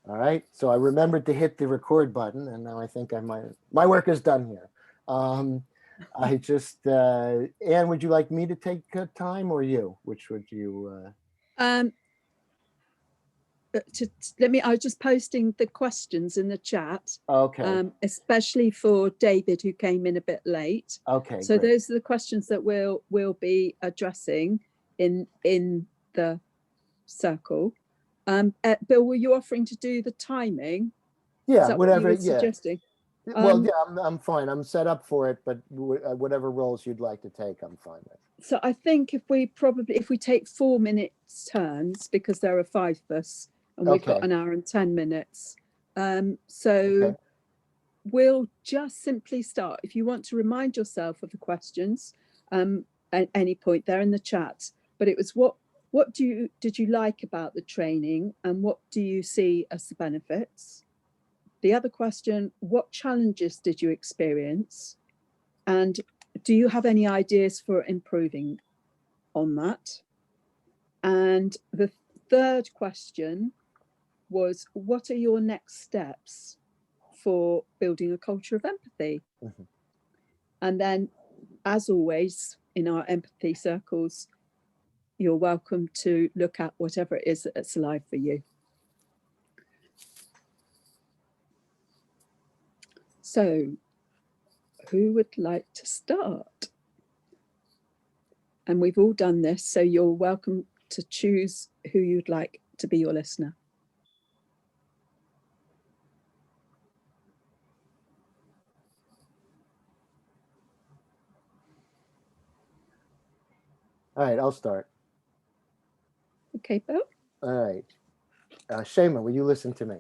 All right, so I remembered to hit the record button, and now I think my work is done here. I just, Anne, would you like me to take time or you? Which would you? Um, I was just posting the questions in the chat, Okay. especially for David, who came in a bit late. Okay, So great. those are the questions that we'll be addressing in the circle. Bill, were you offering to do the timing? Yeah, Is that what you whatever. were Yeah. suggesting? Well, yeah, I'm fine. I'm set up for it, but whatever roles you'd like to take, I'm fine with. So I think if we take 4 minutes turns, because there are 5 of us and we've got Okay. an hour and 10 minutes. So Okay. we'll just simply start. If you want to remind yourself of the questions at any point, they're in the chat. But it was what did you like about the training, and what do you see as the benefits? The other question, what challenges did you experience? And do you have any ideas for improving on that? And the third question was, what are your next steps for building a culture of empathy? Mhm. And then, as always, in our empathy circles, you're welcome to look at whatever it is that's alive for you. So, who would like to start? And we've all done this, so you're welcome to choose who you'd like to be your listener. All right, I'll start. Okay, Bill? All right. Shema, will you listen to me?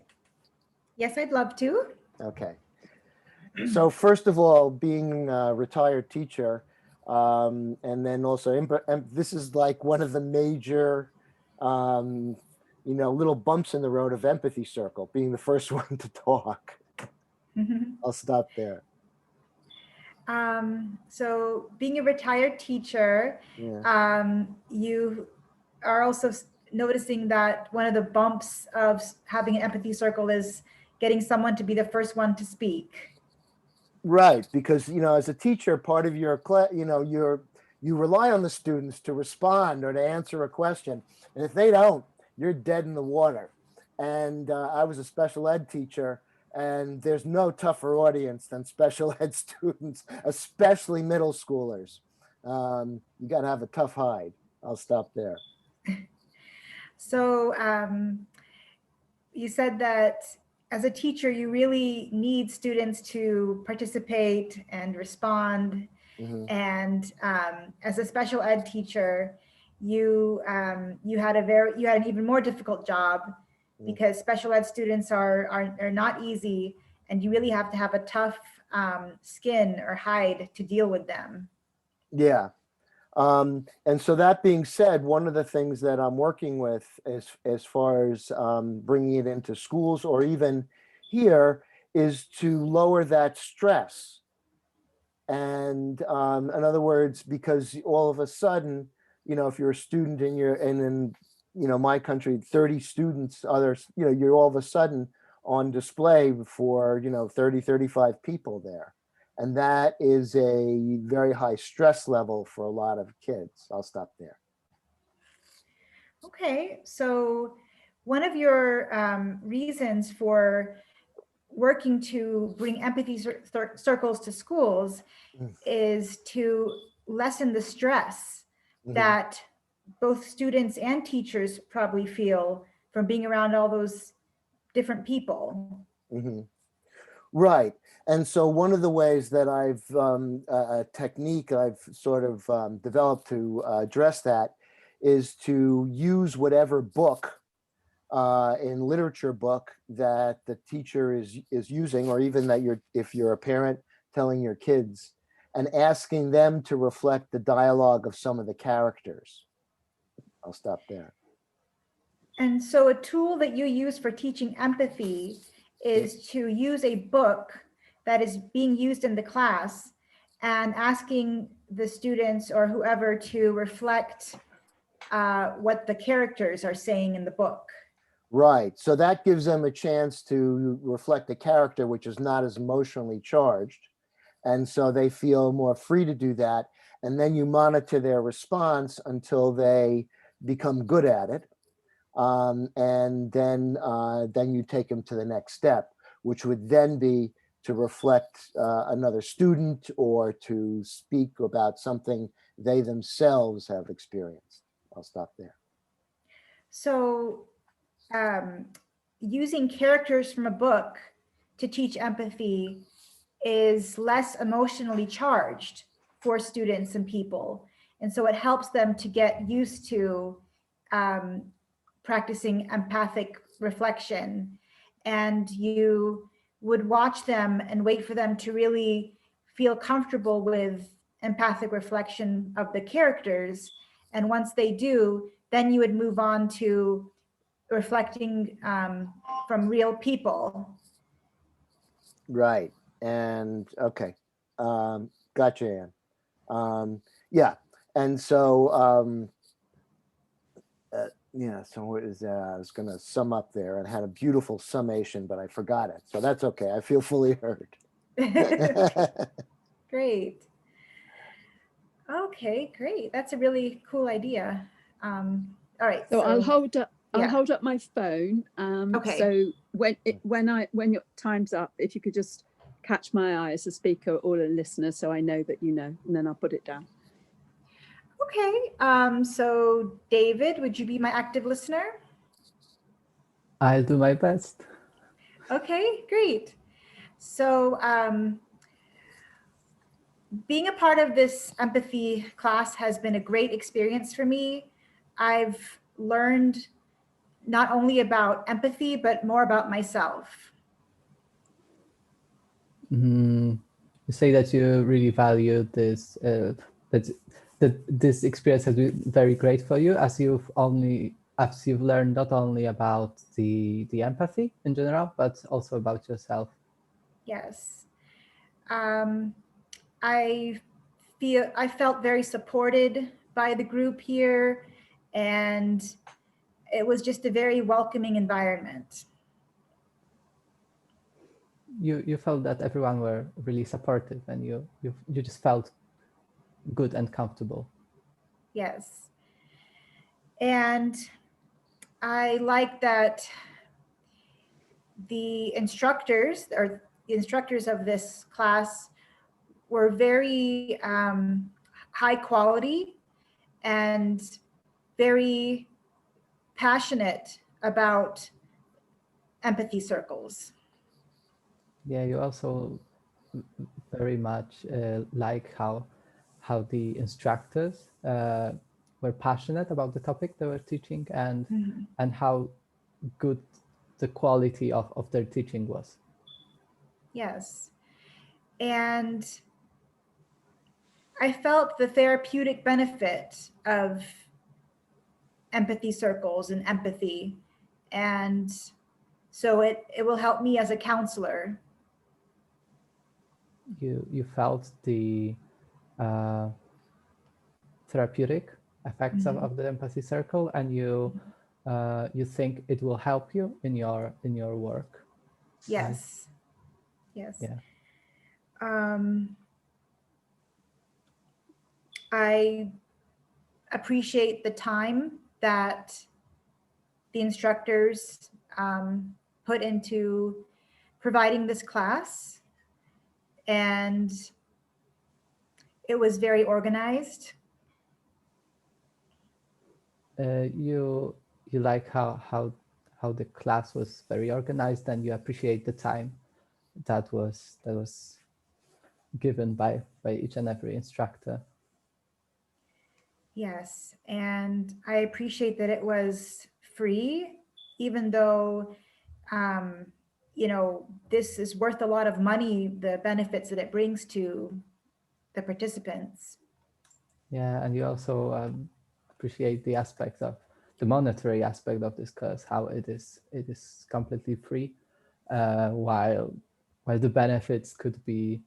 Yes, I'd love to. Okay. So first of all, being a retired teacher, and then also, this is like one of the major, little bumps in the road of Empathy Circle, being the first one to talk. I'll stop there. So being a retired teacher, Yeah. you are also noticing that one of the bumps of having an empathy circle is getting someone to be the first one to speak. Right, because as a teacher, part of your class, you rely on the students to respond or to answer a question, and if they don't, you're dead in the water. And I was a special ed teacher, and there's no tougher audience than special ed students, especially middle schoolers. You got to have a tough hide. I'll stop there. So you said that as a teacher, you really need students to participate and respond. Mm-hmm. And as a special ed teacher, you had an even more difficult job, because special ed students are not easy, and you really have to have a tough skin or hide to deal with them. Yeah. And so that being said, one of the things that I'm working with as far as bringing it into schools or even here is to lower that stress. And in other words, because all of a sudden, if you're a student and in my country, 30 students, others, you're all of a sudden on display for 30, 35 people there. And that is a very high stress level for a lot of kids. I'll stop there. Okay, so one of your reasons for working to bring empathy circles to schools is to lessen the stress that both students and teachers probably feel from being around all those different people. Right. And so one of the ways that I've, a technique I've sort of developed to address that is to use whatever book in literature book that the teacher is using, or even that if you're a parent telling your kids, and asking them to reflect the dialogue of some of the characters. I'll stop there. And so a tool that you use for teaching empathy is to use a book that is being used in the class and asking the students or whoever to reflect what the characters are saying in the book. Right. So that gives them a chance to reflect a character which is not as emotionally charged. And so they feel more free to do that. And then you monitor their response until they become good at it. And then you take them to the next step, which would then be to reflect another student or to speak about something they themselves have experienced. I'll stop there. So using characters from a book to teach empathy is less emotionally charged for students and people. And so it helps them to get used to practicing empathic reflection. And you would watch them and wait for them to really feel comfortable with empathic reflection of the characters. And once they do, then you would move on to reflecting from real people. Right. And okay. Gotcha, Ann. Yeah. And so, yeah, so what is I was going to sum up there and had a beautiful summation, but I forgot it. So that's okay. I feel fully heard. Great. Okay, great. That's a really cool idea. All right. So I'll hold up. I'll yeah. hold up my phone. Okay. So when your time's up, if you could just catch my eye as a speaker or a listener, so I know that you know, and then I'll put it down. Okay. So David, would you be my active listener? I'll do my best. Okay, great. So being a part of this empathy class has been a great experience for me. I've learned not only about empathy, but more about myself. You say that you really value this, that this experience has been very great for you, as you've learned not only about the empathy in general, but also about yourself. Yes. I felt very supported by the group here, and it was just a very welcoming environment. You felt that everyone were really supportive, and you just felt good and comfortable. Yes. And I like that the instructors of this class were very high quality and very passionate about empathy circles. Yeah, you also very much like how the instructors were passionate about the topic they were teaching, and and how good the quality of their teaching was. Yes. And I felt the therapeutic benefit of empathy circles and empathy. And so it will help me as a counselor. You felt the therapeutic effects of the empathy circle, and you think it will help you in your work. Yes. Right? Yes. Yeah. I appreciate the time that the instructors put into providing this class, and it was very organized. You like how the class was very organized, and you appreciate the time that was given by each and every instructor. Yes, and I appreciate that it was free, even though this is worth a lot of money, the benefits that it brings to the participants. Yeah, and you also appreciate the aspect of the monetary aspect of this course, how it is completely free, while the benefits could be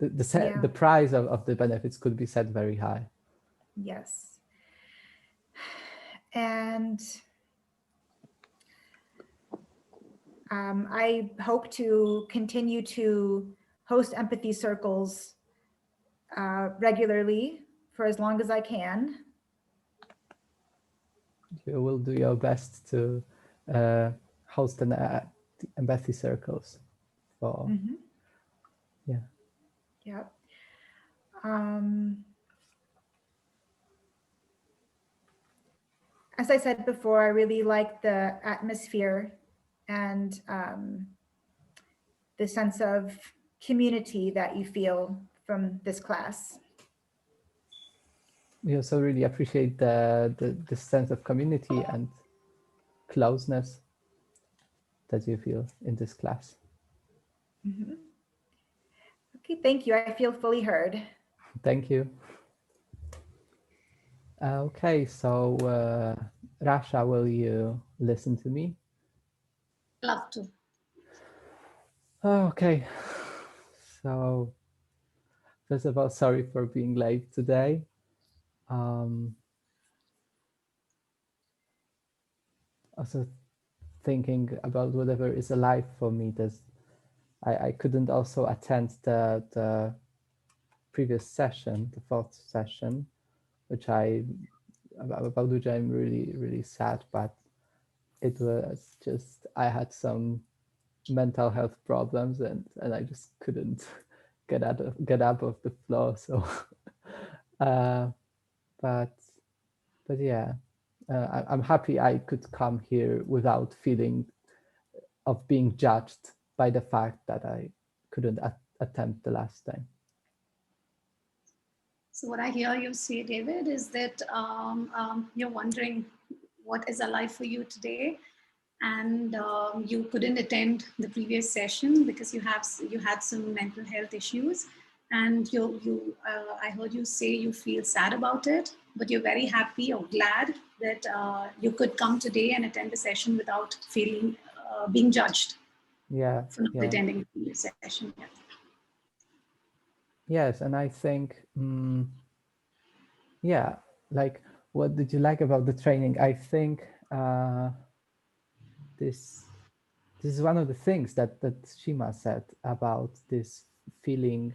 the price of the benefits could be set very high. Yes. And I hope to continue to host empathy circles regularly for as long as I can. You will do your best to host an empathy circles for yeah. Yep. As I said before, I really like the atmosphere and the sense of community that you feel from this class. We also really appreciate the sense of community and closeness that you feel in this class. Okay, thank you. I feel fully heard. Thank you. Okay, so Rasha, will you listen to me? Love to. Okay, so first of all, sorry for being late today. Also thinking about whatever is alive for me. I couldn't also attend the previous session, the fourth session, about which I'm really sad, but it was just, I had some mental health problems and I just couldn't get up off the floor. So, but yeah, I'm happy I could come here without feeling of being judged by the fact that I couldn't attempt the last time. So what I hear you say, David, is that you're wondering what is alive for you today, and you couldn't attend the previous session because you had some mental health issues, and I heard you say you feel sad about it, but you're very happy or glad that you could come today and attend the session without feeling being judged. Yeah, for not attending the previous session. Yeah. Yes, and I think, yeah, like, what did you like about the training? I think this is one of the things that Shima said about this feeling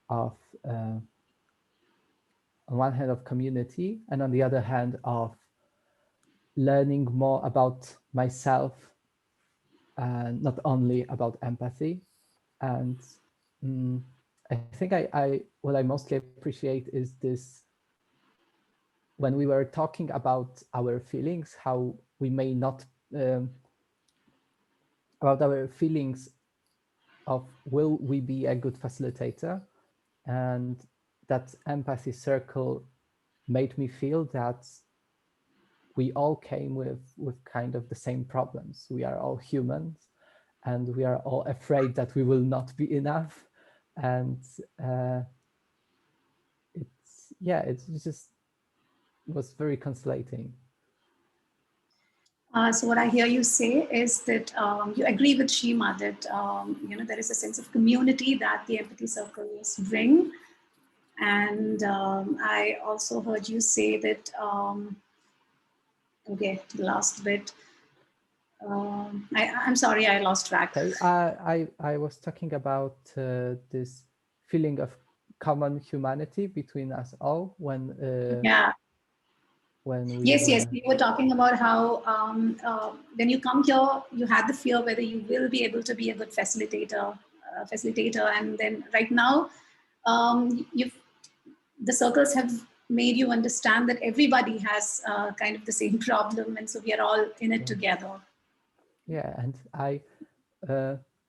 of, on one hand, of community, and on the other hand, of learning more about myself, and not only about empathy. And I think what I mostly appreciate is this, when we were talking about our feelings, how we may not, about our feelings of will we be a good facilitator, and that empathy circle made me feel that we all came with kind of the same problems. We are all humans, and we are all afraid that we will not be enough. And it just was very consolating. So what I hear you say is that you agree with Shima that there is a sense of community that the empathy circles bring, and I also heard you say that. Okay, the last bit. I'm sorry, I lost track. Okay, I was talking about this feeling of common humanity between us all when Yes, we were talking about how when you come here, you had the fear whether you will be able to be a good facilitator, and then right now, the circles have made you understand that everybody has kind of the same problem, and so we are all in it together. Yeah, and I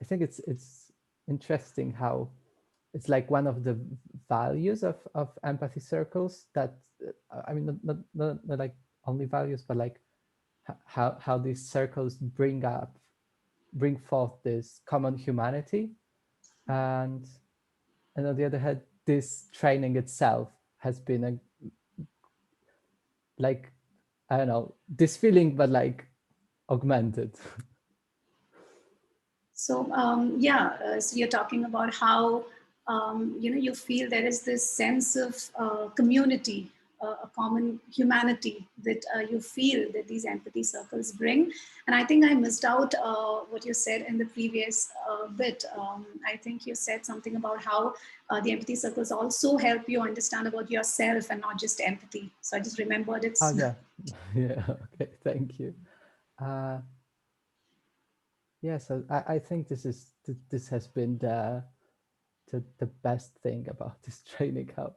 think it's interesting how it's like one of the values of empathy circles that, I mean, not like only values, but like how these circles bring forth this common humanity. And on the other hand, this training itself has been like, I don't know, this feeling, but like augmented. So so you're talking about how you feel there is this sense of community a common humanity that you feel that these empathy circles bring. And I think I missed out what you said in the previous bit. I think you said something about how the empathy circles also help you understand about yourself and not just empathy. So I just remembered it. Oh yeah, yeah. Okay, thank you. Yeah, so I think this has been the best thing about this training hub.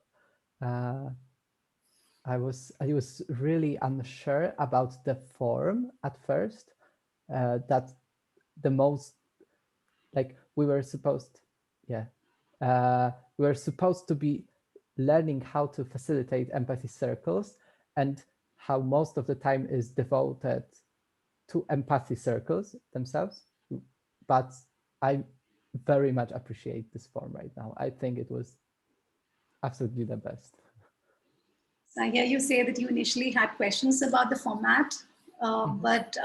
I was really unsure about the form at first. That the most, like, we were supposed to be learning how to facilitate empathy circles, and how most of the time is devoted to empathy circles themselves. But I very much appreciate this form right now. I think it was absolutely the best. So I hear you say that you initially had questions about the format, but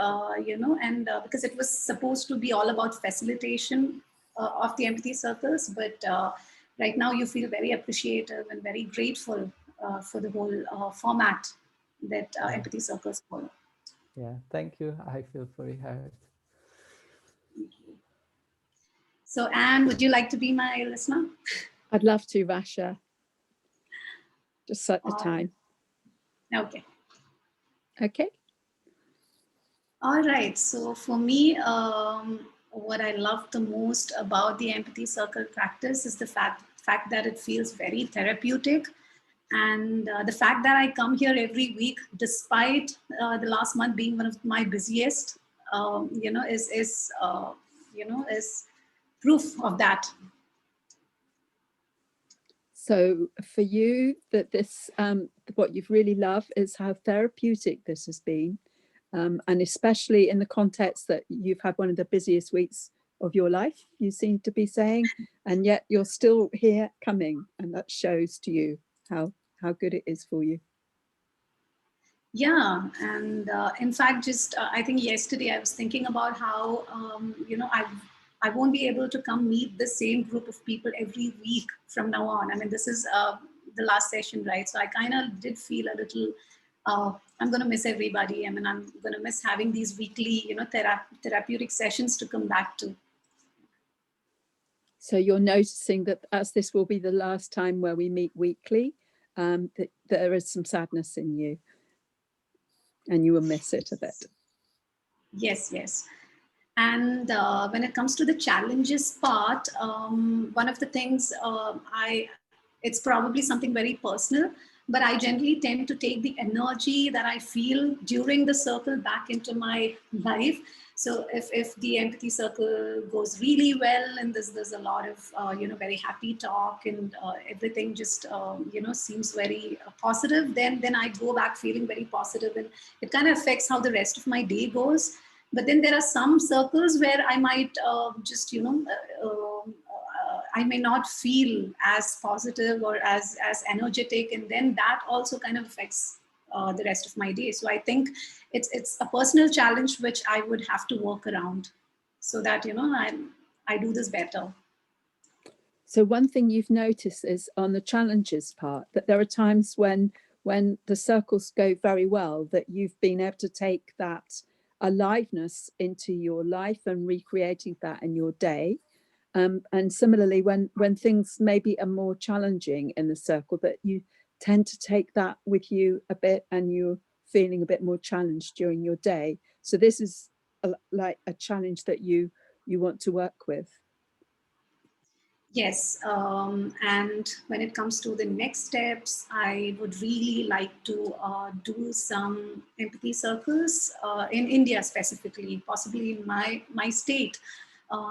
because it was supposed to be all about facilitation of the empathy circles, but right now you feel very appreciative and very grateful for the whole format that empathy circles follow. Yeah, thank you. I feel very heard. So Anne, would you like to be my listener? I'd love to, Vasha. Just set the time. Okay. Okay. All right. So for me, what I love the most about the empathy circle practice is the fact that it feels very therapeutic. And the fact that I come here every week, despite the last month being one of my busiest, is proof of that. So for you, that this, what you've really loved is how therapeutic this has been. And especially in the context that you've had one of the busiest weeks of your life, you seem to be saying, and yet you're still here coming, and that shows to you how good it is for you. Yeah, and in fact, just I think yesterday I was thinking about how I won't be able to come meet the same group of people every week from now on. I mean, this is the last session, right? So I kind of did feel a little. I'm going to miss everybody. I mean, I'm going to miss having these weekly, therapeutic sessions to come back to. So you're noticing that as this will be the last time where we meet weekly, that there is some sadness in you, and you will miss it a bit. Yes. And when it comes to the challenges part, one of the things it's probably something very personal, but I generally tend to take the energy that I feel during the circle back into my life. So if the empathy circle goes really well, and there's a lot of very happy talk, and everything just seems very positive, then I go back feeling very positive, and it kind of affects how the rest of my day goes. But then there are some circles where I might I may not feel as positive or as energetic, and then that also kind of affects the rest of my day. So I think it's a personal challenge which I would have to work around, so that I do this better. So one thing you've noticed is on the challenges part that there are times when the circles go very well, that you've been able to take that aliveness into your life and recreating that in your day. And similarly, when things maybe are more challenging in the circle, that you tend to take that with you a bit, and you're feeling a bit more challenged during your day. So this is like a challenge that you want to work with. Yes, and when it comes to the next steps, I would really like to do some empathy circles in India specifically, possibly in my state.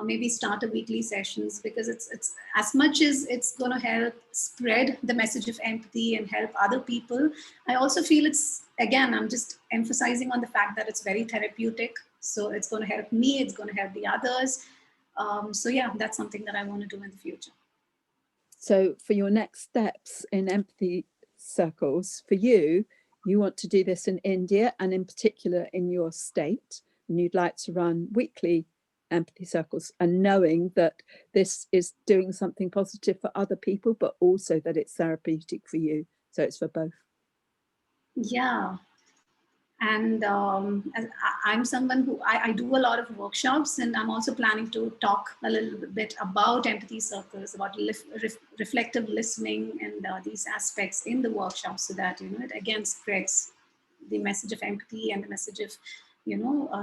Maybe start a weekly sessions, because it's as much as it's going to help spread the message of empathy and help other people. I also feel I'm just emphasizing on the fact that it's very therapeutic. So it's going to help me, it's going to help the others. So yeah, that's something that I want to do in the future. So for your next steps in empathy circles, for you want to do this in India, and in particular in your state, and you'd like to run weekly empathy circles, and knowing that this is doing something positive for other people, but also that it's therapeutic for you. So it's for both. Yeah. And I'm someone who I do a lot of workshops, and I'm also planning to talk a little bit about empathy circles, about reflective listening, and these aspects in the workshop, so that it again spreads the message of empathy and the message of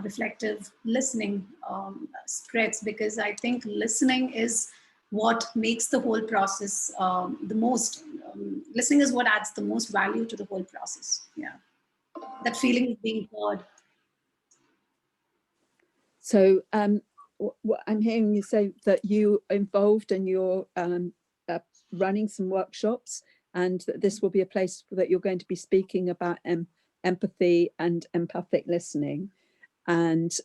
reflective listening spreads, because I think listening is what makes the whole process the most. Listening is what adds the most value to the whole process. Yeah. That feeling of being heard. So what I'm hearing you say that you involved and you're running some workshops, and that this will be a place that you're going to be speaking about empathy and empathic listening. And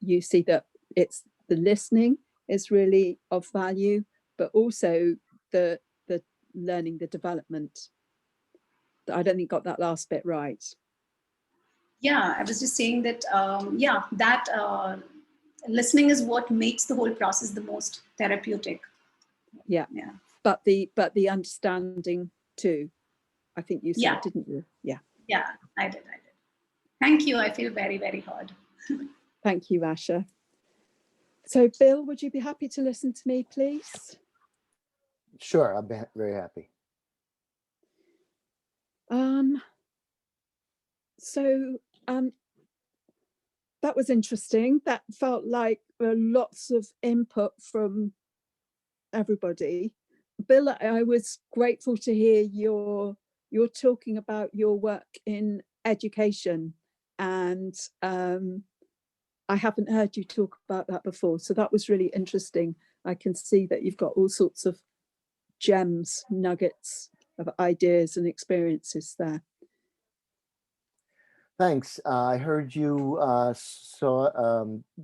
you see that it's the listening is really of value, but also the learning, the development. I don't think got that last bit right. Yeah, I was just saying that, that listening is what makes the whole process the most therapeutic. Yeah. Yeah. But the understanding too, I think you said, Yeah. didn't you? Yeah. Yeah, I did. Thank you. I feel very, very heard. Thank you, Asha. So Bill, would you be happy to listen to me, please? Sure, I'll be very happy. So that was interesting. That felt like lots of input from everybody. Bill, I was grateful to hear you're talking about your work in education, and I haven't heard you talk about that before. So that was really interesting. I can see that you've got all sorts of gems, nuggets of ideas and experiences there. Thanks. I heard you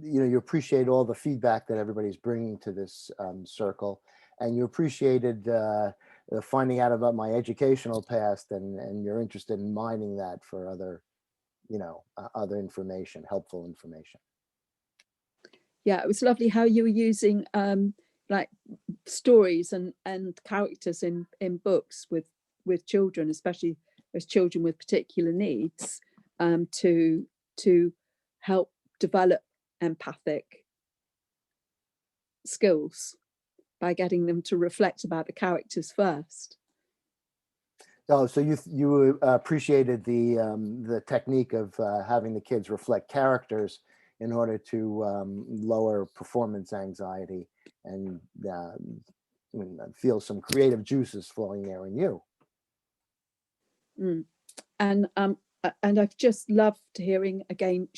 you appreciate all the feedback that everybody's bringing to this circle, and you appreciated finding out about my educational past, and you're interested in mining that for other, other information, helpful information. Yeah, it was lovely how you were using like stories and characters in books with children, especially as children with particular needs, to help develop empathic skills by getting them to reflect about the characters first. Oh, so you appreciated the technique of having the kids reflect characters in order to lower performance anxiety and feel some creative juices flowing there in you. And I've just loved hearing again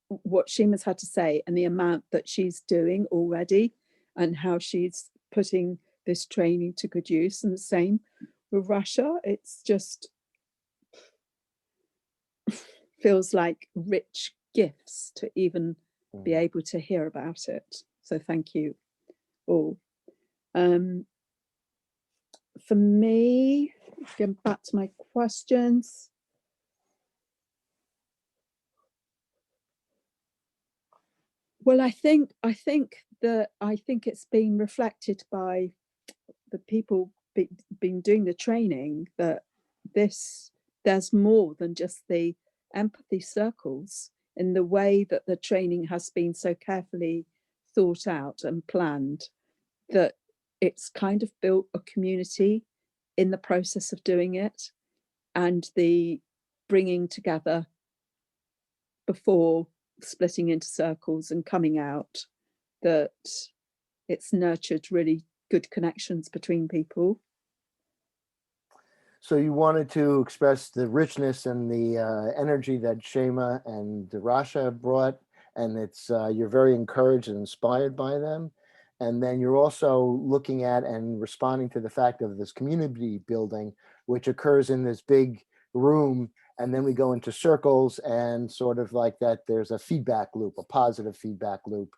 what Shima's had to say, and the amount that she's doing already, and how she's putting this training to good use. And the same with Rasha. It's just feels like rich gifts to even be able to hear about it. So thank you all. For me, going back to my questions. Well, I think it's been reflected by the people been doing the training, that there's more than just the empathy circles, in the way that the training has been so carefully thought out and planned, that it's kind of built a community in the process of doing it, and the bringing together before splitting into circles and coming out, that it's nurtured really good connections between people. So you wanted to express the richness and the energy that Shema and Rasha brought, and it's you're very encouraged and inspired by them. And then you're also looking at and responding to the fact of this community building, which occurs in this big room, and then we go into circles, and sort of like that there's a feedback loop, a positive feedback loop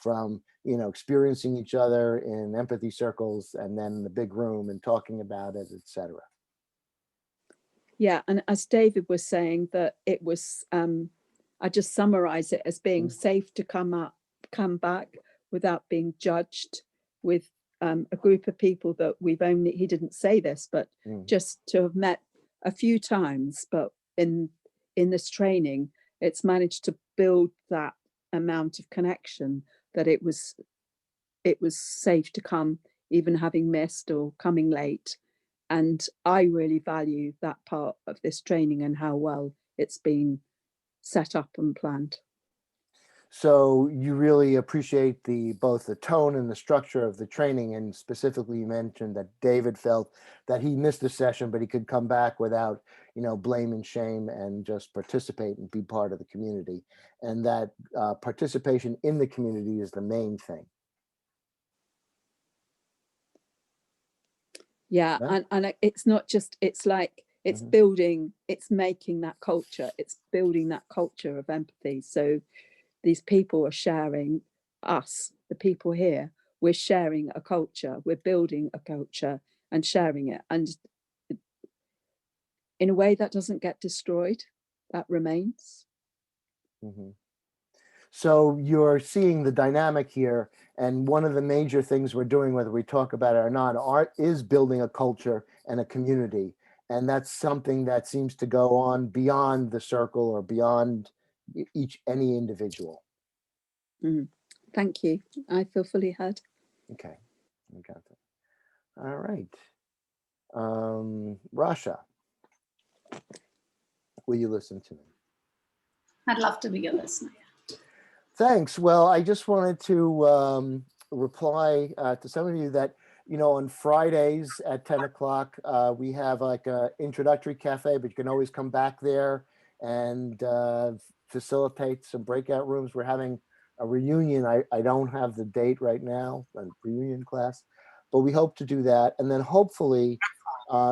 from experiencing each other in empathy circles, and then the big room and talking about it, etc. Yeah, and as David was saying, that it was I just summarize it as being safe to come back without being judged, with a group of people that he didn't say this, but just to have met a few times, but in this training, it's managed to build that amount of connection that it was safe to come, even having missed or coming late. And I really value that part of this training and how well it's been set up and planned. So you really appreciate both the tone and the structure of the training, and specifically you mentioned that David felt that he missed a session, but he could come back without, blame and shame, and just participate and be part of the community, and that participation in the community is the main thing. Yeah, Yeah. and it's not just, it's like, it's Mhm. building, it's making that culture, it's building that culture of empathy. So these people are sharing, us, the people here, we're sharing a culture, we're building a culture and sharing it. And in a way that doesn't get destroyed, that remains. Mm-hmm. So you're seeing the dynamic here, and one of the major things we're doing, whether we talk about it or not, art is building a culture and a community, and that's something that seems to go on beyond the circle or beyond any individual. Thank you. I feel fully heard. Okay, we got that. All right, Rasha, will you listen to me? I'd love to be your listener. Thanks. Well, I just wanted to reply to some of you that, on Fridays at 10 o'clock, we have like a introductory cafe, but you can always come back there and facilitate some breakout rooms. We're having a reunion. I don't have the date right now, a reunion class, but we hope to do that. And then hopefully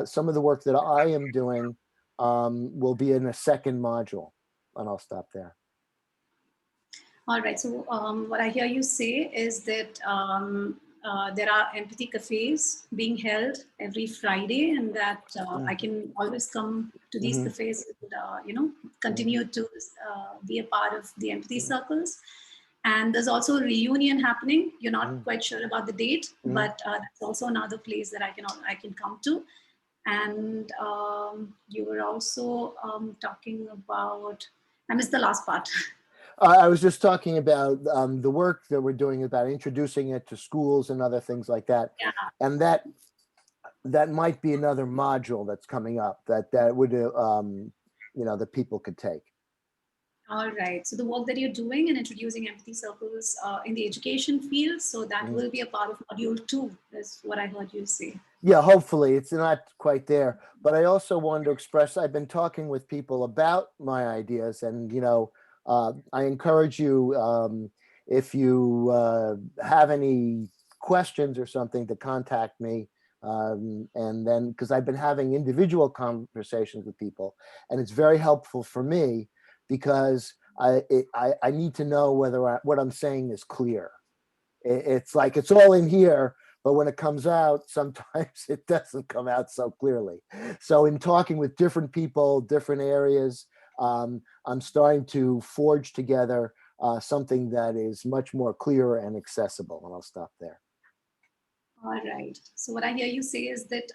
some of the work that I am doing will be in a second module, and I'll stop there. All right. So what I hear you say is that there are empathy cafes being held every Friday, and that I can always come to these cafes and continue to be a part of the empathy circles. And there's also a reunion happening. You're not quite sure about the date, but that's also another place that I can come to. And you were also talking about, I missed the last part. I was just talking about the work that we're doing about introducing it to schools and other things like that. Yeah. And that might be another module that's coming up that would, that people could take. All right. So the work that you're doing in introducing empathy circles in the education field, so that will be a part of module 2, is what I heard you say. Yeah, hopefully. It's not quite there. But I also wanted to express, I've been talking with people about my ideas, and, I encourage you, if you have any questions or something, to contact me. And then, because I've been having individual conversations with people, and it's very helpful for me, because I need to know whether what I'm saying is clear. It's like it's all in here, but when it comes out, sometimes it doesn't come out so clearly. So in talking with different people, different areas, I'm starting to forge together something that is much more clear and accessible, and I'll stop there. All right. So what I hear you say is that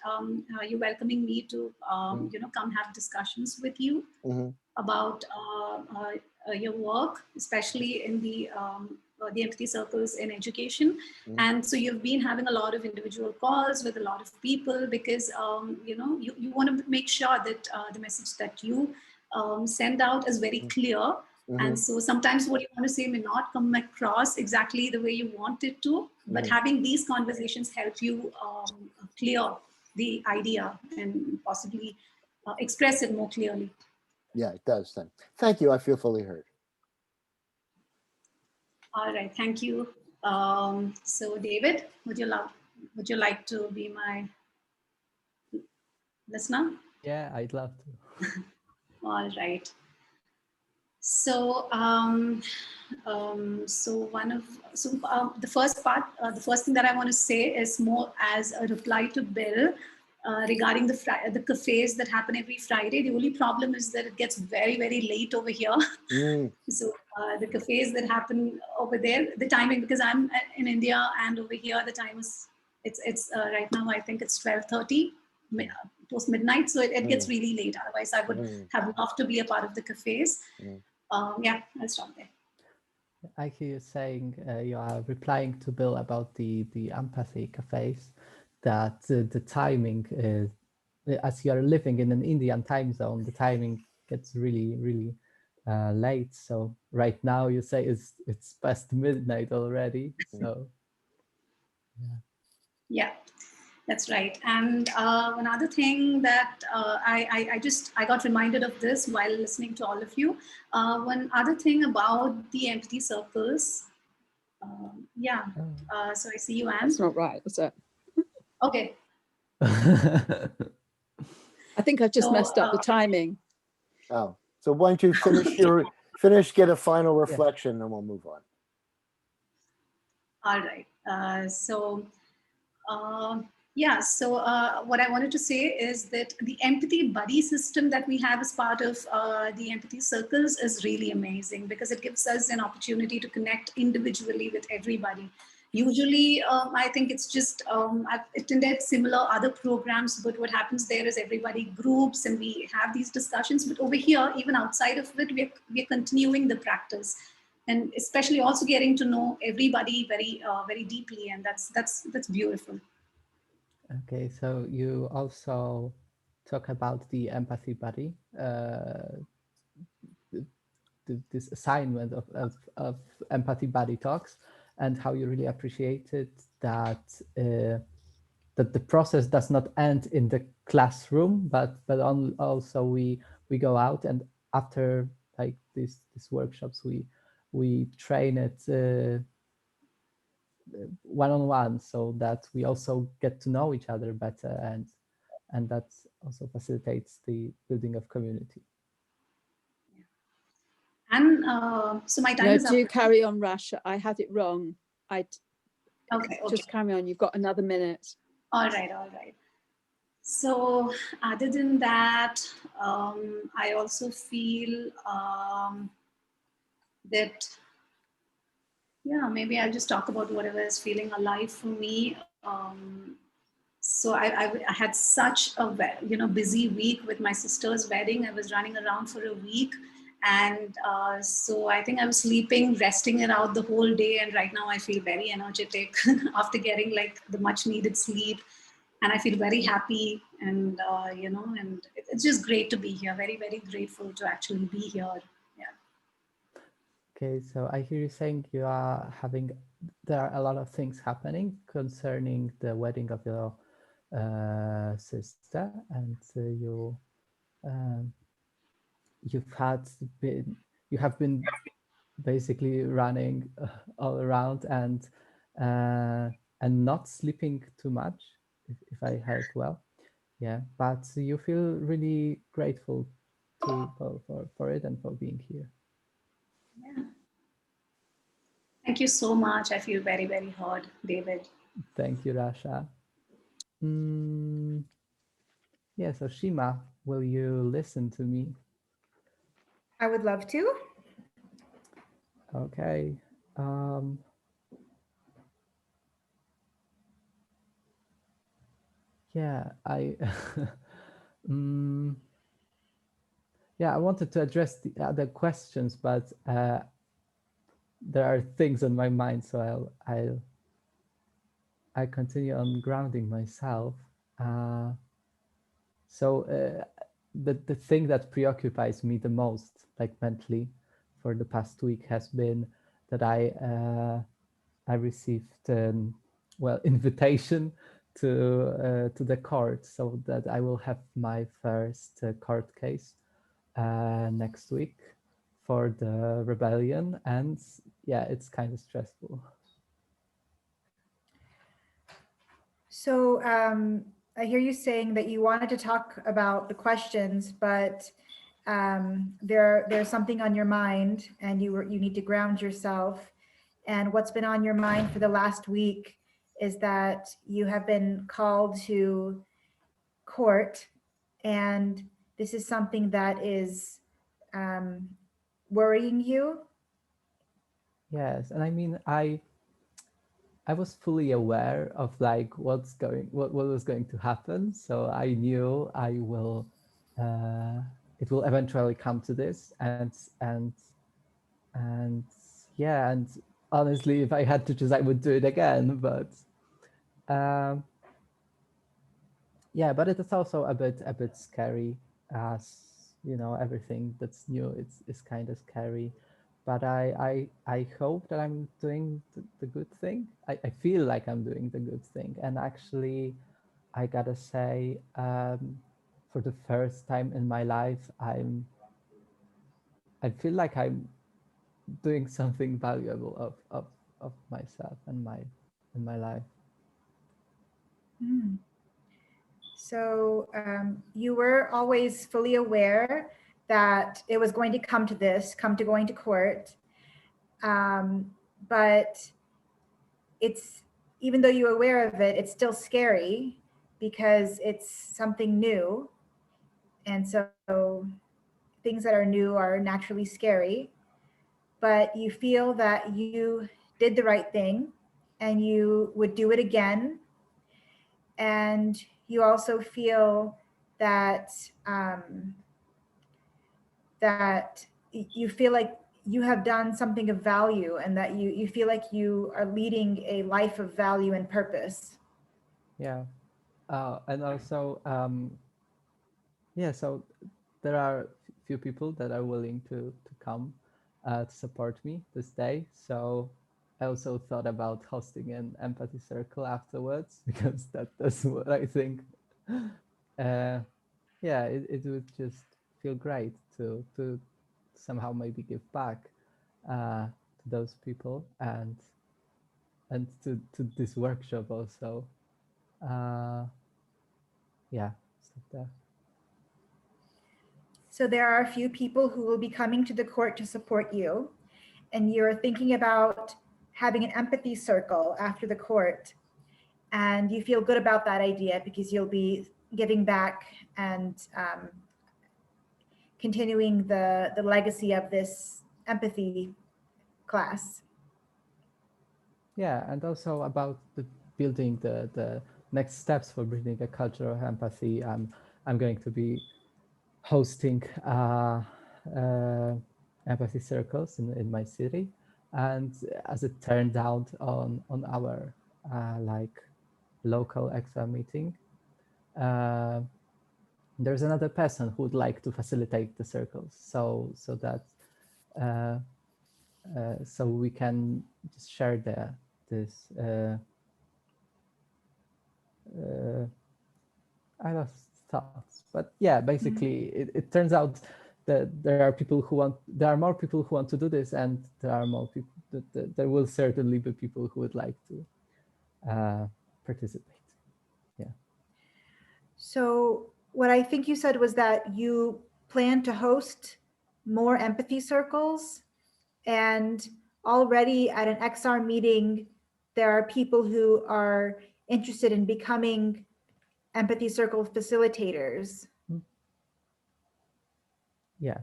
you're welcoming me to, come have discussions with you about your work, especially in the empathy circles in education. And so you've been having a lot of individual calls with a lot of people because, you want to make sure that the message that you send out is very clear. And so sometimes what you want to say may not come across exactly the way you want it to, but having these conversations help you clear the idea and possibly express it more clearly. Yeah, it does then. Thank you. I feel fully heard. All right, thank you. So David, would you like to be my listener? Yeah, I'd love to. All right. So, the first part, the first thing that I want to say is more as a reply to Bill regarding the cafes that happen every Friday. The only problem is that it gets very, very late over here. So the cafes that happen over there, the timing, because I'm in India and over here, the time is, it's right now, I think it's 12:30 post midnight, so it gets really late. Otherwise, I would Mm. have loved to be a part of the cafes. Mm. Yeah, I'll stop there. I hear you saying you are replying to Bill about the empathy cafes, that the timing is, as you are living in an Indian time zone, the timing gets really late. So right now you say it's past midnight already. So Yeah, that's right. And another thing that I got reminded of this while listening to all of you. One other thing about the empathy circles. Yeah. So I see you, Anne. That's not right, is it? Okay. I think I've just So, messed up the timing. Oh, so why don't you get a final reflection, and we'll move on. All right. Yeah, so what I wanted to say is that the empathy buddy system that we have as part of the empathy circles is really amazing, because it gives us an opportunity to connect individually with everybody. Usually, I think it's just, I've attended similar other programs, but what happens there is everybody groups and we have these discussions. But over here, even outside of it, we're continuing the practice, and especially also getting to know everybody very deeply, and that's beautiful. okay, so you also talk about the empathy buddy, this assignment of empathy buddy talks, and how you really appreciated that that the process does not end in the classroom, but also we go out, and after like these workshops we train it one-on-one, so that we also get to know each other better, and that also facilitates the building of community. And so my time No, is up. do carry on, Rasha. I had it wrong. Okay. Just carry on. You've got another minute. All right. So other than that, I also feel that, yeah, maybe I'll just talk about whatever is feeling alive for me. So I had such a busy week with my sister's wedding. I was running around for a week, and so I think I was sleeping, resting it out the whole day, and right now I feel very energetic after getting like the much needed sleep, and I feel very happy, and and it's just great to be here. Very grateful to actually be here. Yeah. Okay, so I hear you saying there are a lot of things happening concerning the wedding of your sister, and you have been basically running all around and not sleeping too much, if I heard well. Yeah, but you feel really grateful for it and for being here. Yeah. Thank you so much. I feel very heard, David. Thank you, Rasha. Yeah, so Shima, will you listen to me? I would love to. Okay. Yeah, yeah, I wanted to address the other questions, but there are things on my mind, so I'll continue on grounding myself. So the thing that preoccupies me the most, like mentally, for the past week has been that I received invitation to the court, so that I will have my first court case next week for the rebellion, and yeah, it's kind of stressful. So I hear you saying that you wanted to talk about the questions, but there's something on your mind, and you need to ground yourself. And what's been on your mind for the last week is that you have been called to court, and this is something that is worrying you. Yes, and I mean, I was fully aware of like what was going to happen. So I knew it will eventually come to this, and yeah, and honestly, if I had to choose, I would do it again. But um, yeah, but it is also a bit scary, as you know, everything that's new is kind of scary. But I hope that I'm doing the good thing. I feel like I'm doing the good thing, and actually, I gotta say, for the first time in my life, I feel like I'm doing something valuable of myself and my life. Mm. So you were always fully aware that it was going to come to this, come to going to court. But it's, even though you're aware of it, it's still scary because it's something new. And so things that are new are naturally scary, but you feel that you did the right thing and you would do it again. And you also feel that that you feel like you have done something of value, and that you feel like you are leading a life of value and purpose. Yeah, and also yeah, so there are few people that are willing to come to support me this day. So I also thought about hosting an empathy circle afterwards because that's what I think. Yeah, it would just feel great to somehow maybe give back to those people, and to this workshop also. Uh, yeah, stop there. So there are a few people who will be coming to the court to support you, and you're thinking about having an empathy circle after the court, and you feel good about that idea because you'll be giving back and continuing the legacy of this empathy class. Yeah, and also about the building the next steps for building a culture of empathy. I'm going to be hosting empathy circles in my city, and as it turned out on our like local extra meeting, uh, there's another person who would like to facilitate the circles, so that uh, so we can just share this. I lost thoughts, but yeah, basically, it turns out that there are more people who want to do this, and there are more people. There will certainly be people who would like to participate. Yeah. So what I think you said was that you plan to host more empathy circles, and already at an XR meeting, there are people who are interested in becoming empathy circle facilitators. Yeah,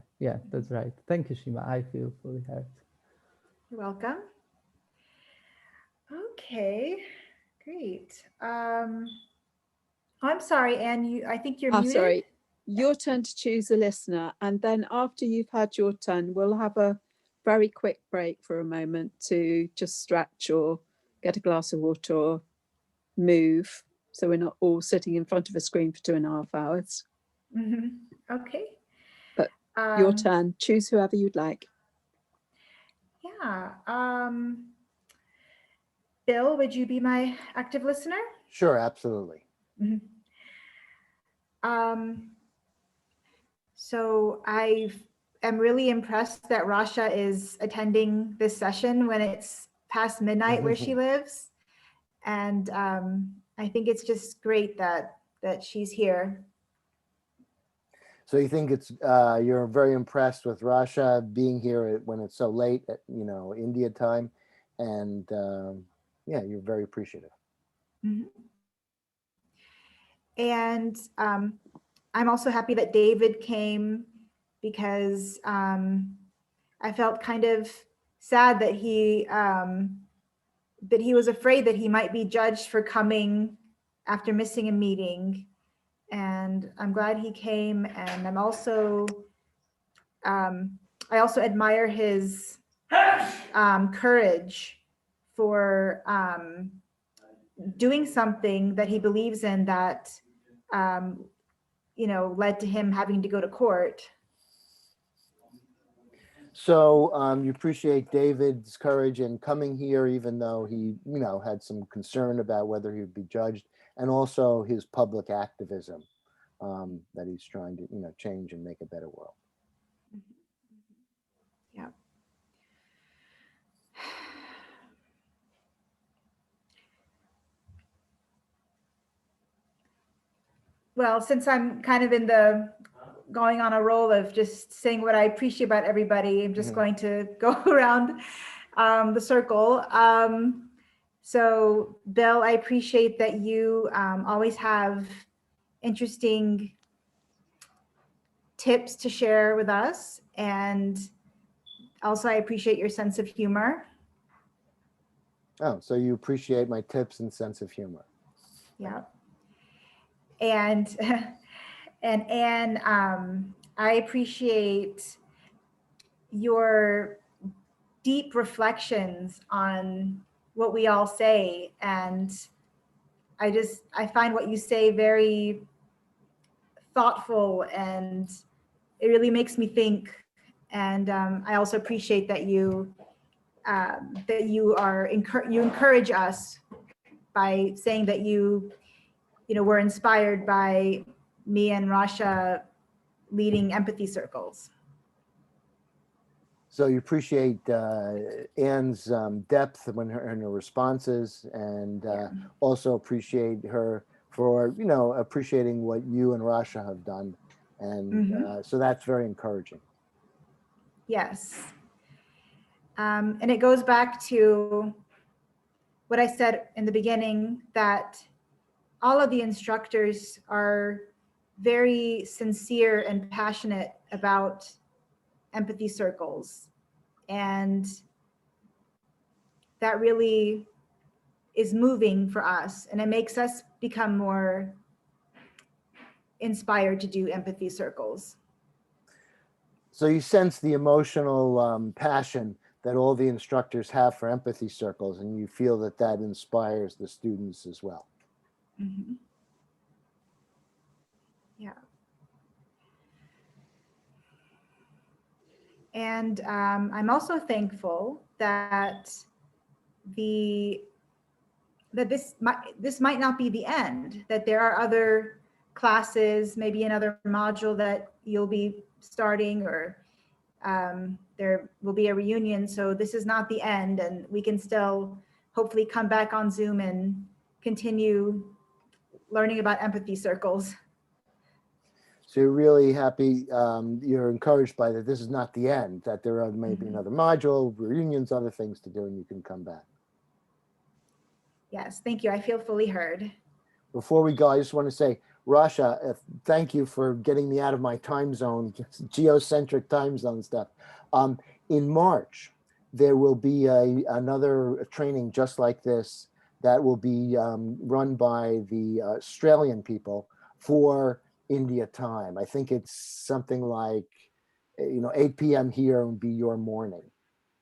that's right. Thank you, Shima. I feel fully heard. You're welcome. Okay, great. I'm sorry, Anne, I think you're muted. Sorry, your turn to choose a listener. And then after you've had your turn, we'll have a very quick break for a moment to just stretch or get a glass of water or move. So we're not all sitting in front of a screen for 2.5 hours. Mm-hmm. Okay. But your turn, choose whoever you'd like. Yeah. Bill, would you be my active listener? Sure, absolutely. Mm-hmm. So I am really impressed that Rasha is attending this session when it's past midnight where she lives. And I think it's just great that she's here. So you think it's you're very impressed with Rasha being here when it's so late at India time, and yeah, you're very appreciative. Mm-hmm. And I'm also happy that David came, because I felt kind of sad that he that he was afraid that he might be judged for coming after missing a meeting. And I'm glad he came. And I'm also, I also admire his courage for doing something that he believes in that, you know, led to him having to go to court. So you appreciate David's courage in coming here, even though he, you know, had some concern about whether he would be judged, and also his public activism that he's trying to, you know, change and make a better world. Yeah. Well, since I'm kind of in the going on a roll of just saying what I appreciate about everybody, I'm just going to go around the circle. So Bill, I appreciate that you always have interesting tips to share with us. And also I appreciate your sense of humor. Oh, so you appreciate my tips and sense of humor. Yeah. And and Anne, I appreciate your deep reflections on what we all say. And I find what you say very thoughtful, and it really makes me think. And I also appreciate that you encourage us by saying that you know, were inspired by me and Rasha leading empathy circles. So you appreciate Anne's depth in her responses, and also appreciate her for, you know, appreciating what you and Rasha have done. And so that's very encouraging. Yes. And it goes back to what I said in the beginning, that all of the instructors are very sincere and passionate about empathy circles. And that really is moving for us, and it makes us become more inspired to do empathy circles. So you sense the emotional passion that all the instructors have for empathy circles, and you feel that that inspires the students as well. Yeah. And I'm also thankful that this might not be the end, that there are other classes, maybe another module that you'll be starting, or there will be a reunion. So this is not the end, and we can still hopefully come back on Zoom and continue learning about empathy circles. So you're really happy, you're encouraged by that this is not the end, that there are maybe another module, reunions, other things to do, and you can come back. Yes, thank you. I feel fully heard. Before we go, I just want to say, Rasha, thank you for getting me out of my time zone, geocentric time zone stuff. In March, there will be another training just like this that will be run by the Australian people for India time. I think it's something like, you know, 8 p.m. here would be your morning.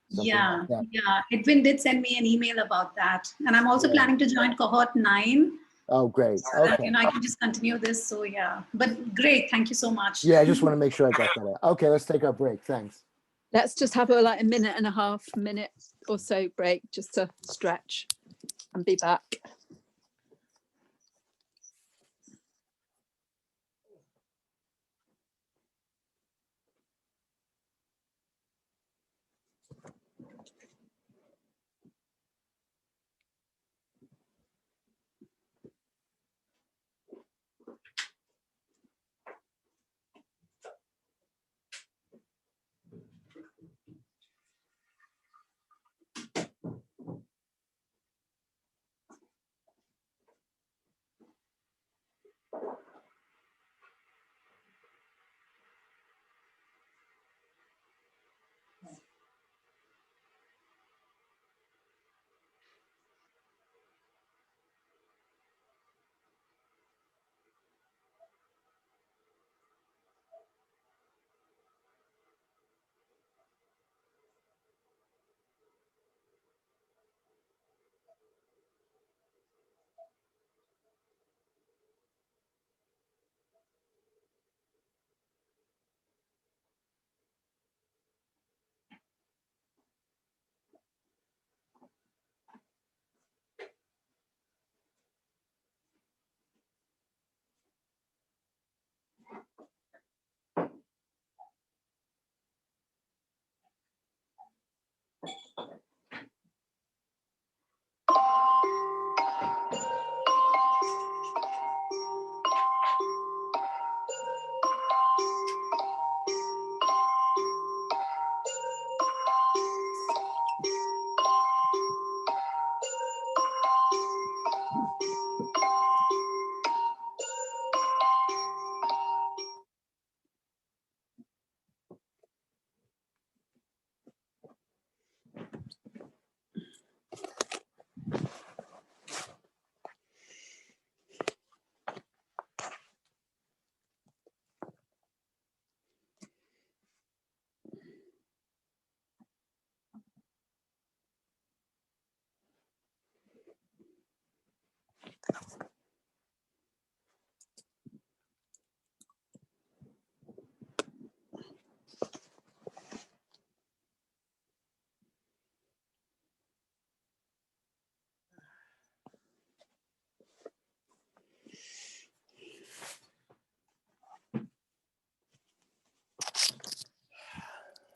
Yeah, like yeah. Edwin did send me an email about that. And I'm also planning to join Cohort 9. Oh, great. So that, Okay. you know, I can just continue this. So yeah, but great. Thank you so much. Yeah, I just want to make sure I got that out. Okay, let's take our break. Thanks. Let's just have a minute and a half or so break just to stretch and be back.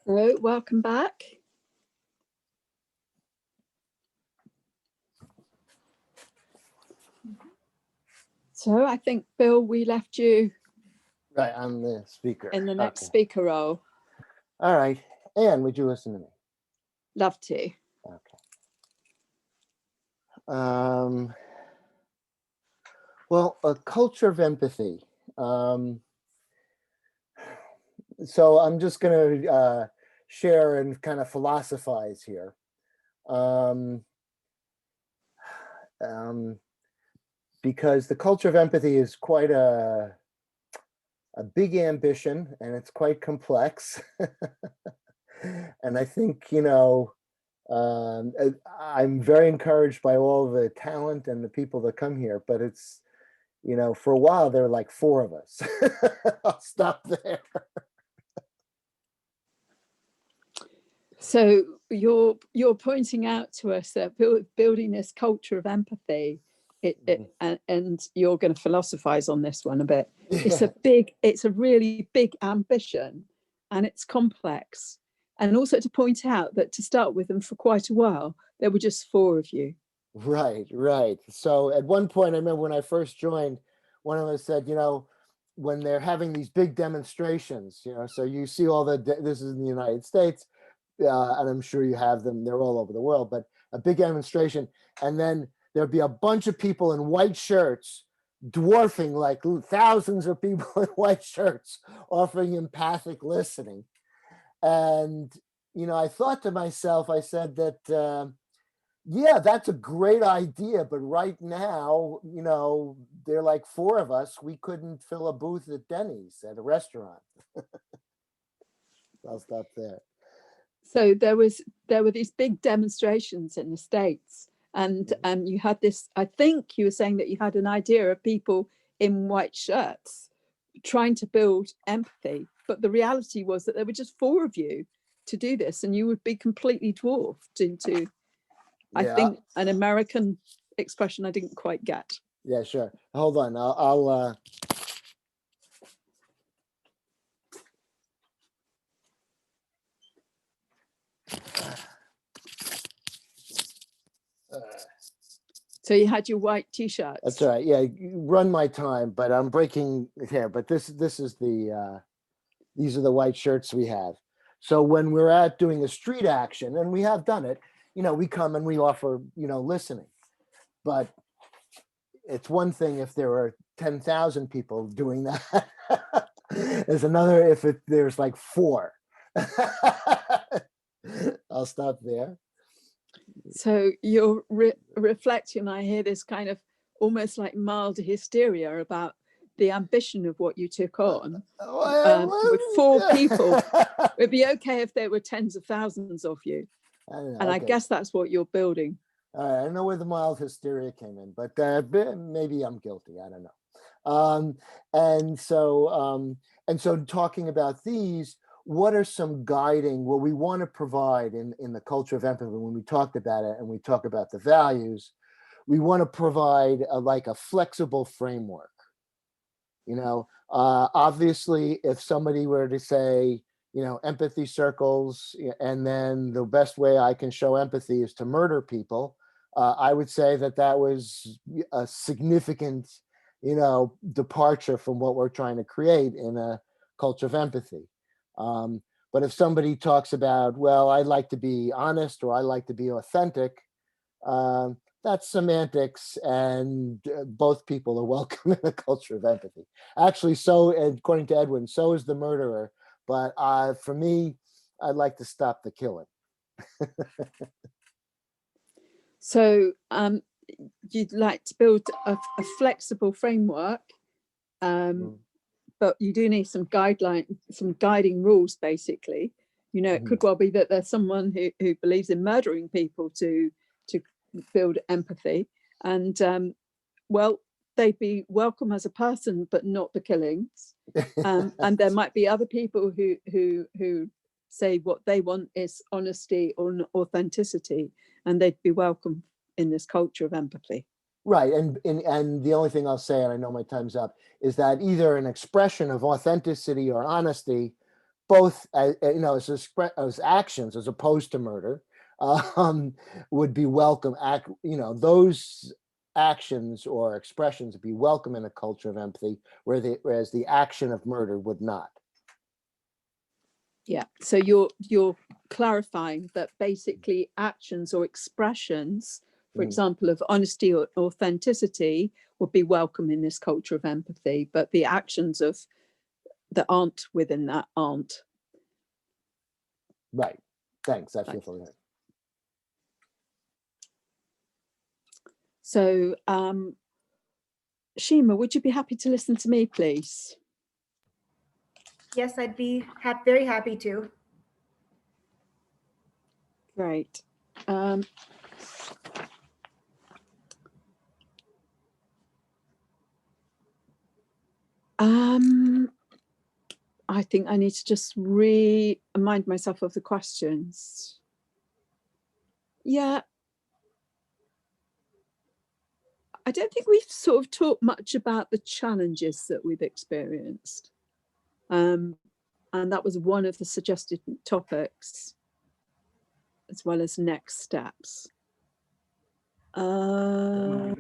So welcome back. So I think, Bill, we left you Right, I'm the speaker. in the next Okay. speaker role. All right. Anne, would you listen to me? Love to. Okay. Well, a culture of empathy. So I'm just going to share and kind of philosophize here. Because the culture of empathy is quite a big ambition, and it's quite complex. And I think, I'm very encouraged by all the talent and the people that come here, but it's, for a while there were like 4 of us. I'll stop there. So you're pointing out to us that building this culture of empathy, and you're going to philosophize on this one a bit. It's a really big ambition, and it's complex. And also to point out that to start with, and for quite a while, there were just 4 of you. Right. So at one point, I remember when I first joined, one of us said, when they're having these big demonstrations, so you see all this is in the United States, and I'm sure you have them, they're all over the world, but a big demonstration, and then there'd be a bunch of people in white shirts, dwarfing like thousands of people in white shirts, offering empathic listening. And, I thought to myself, I said that, yeah, that's a great idea, but right now, there are like 4 of us. We couldn't fill a booth at Denny's at a restaurant. I'll stop there. So there were these big demonstrations in the States, and you had this, I think you were saying that you had an idea of people in white shirts trying to build empathy, but the reality was that there were just 4 of you to do this, and you would be completely dwarfed into, I think, an American expression I didn't quite get. Yeah, sure. Hold on. I'll So you had your white t-shirts. That's all right. Yeah, run my time, but I'm breaking here. But this is the these are the white shirts we have. So when we're out doing a street action, and we have done it, we come and we offer, listening. But it's one thing if there are 10,000 people doing that. There's another if there's like 4. I'll stop there. So you're reflecting, I hear this kind of almost like mild hysteria about the ambition of what you took on. With 4 people, it'd be okay if there were tens of thousands of you. I guess that's what you're building. I don't know where the mild hysteria came in, but maybe I'm guilty. I don't know. And so talking about these, what are some guiding, what we want to provide in the culture of empathy when we talked about it and we talk about the values, we want to provide a flexible framework. Obviously, if somebody were to say, empathy circles, and then the best way I can show empathy is to murder people, I would say that was a significant, departure from what we're trying to create in a culture of empathy. But if somebody talks about, well, I like to be honest or I like to be authentic, that's semantics, and both people are welcome in a culture of empathy. Actually, so according to Edwin, so is the murderer. But for me, I'd like to stop the killing. So you'd like to build a flexible framework, but you do need some guiding rules, basically. It could well be that there's someone who believes in murdering people to build empathy, and they'd be welcome as a person, but not the killings. And there might be other people who say what they want is honesty or authenticity, and they'd be welcome in this culture of empathy. Right, and the only thing I'll say, and I know my time's up, is that either an expression of authenticity or honesty both as actions as opposed to murder, would be welcome. Those actions or expressions would be welcome in a culture of empathy, whereas the action of murder would not. Yeah, so you're clarifying that basically actions or expressions, for example, of honesty or authenticity would be welcome in this culture of empathy, but the actions of that aren't within that aren't. Right. Thanks. I feel for that. So, Shima, would you be happy to listen to me, please? Yes, I'd be very happy to. Great. I think I need to just remind myself of the questions. Yeah. I don't think we've sort of talked much about the challenges that we've experienced. And that was one of the suggested topics, as well as next steps. There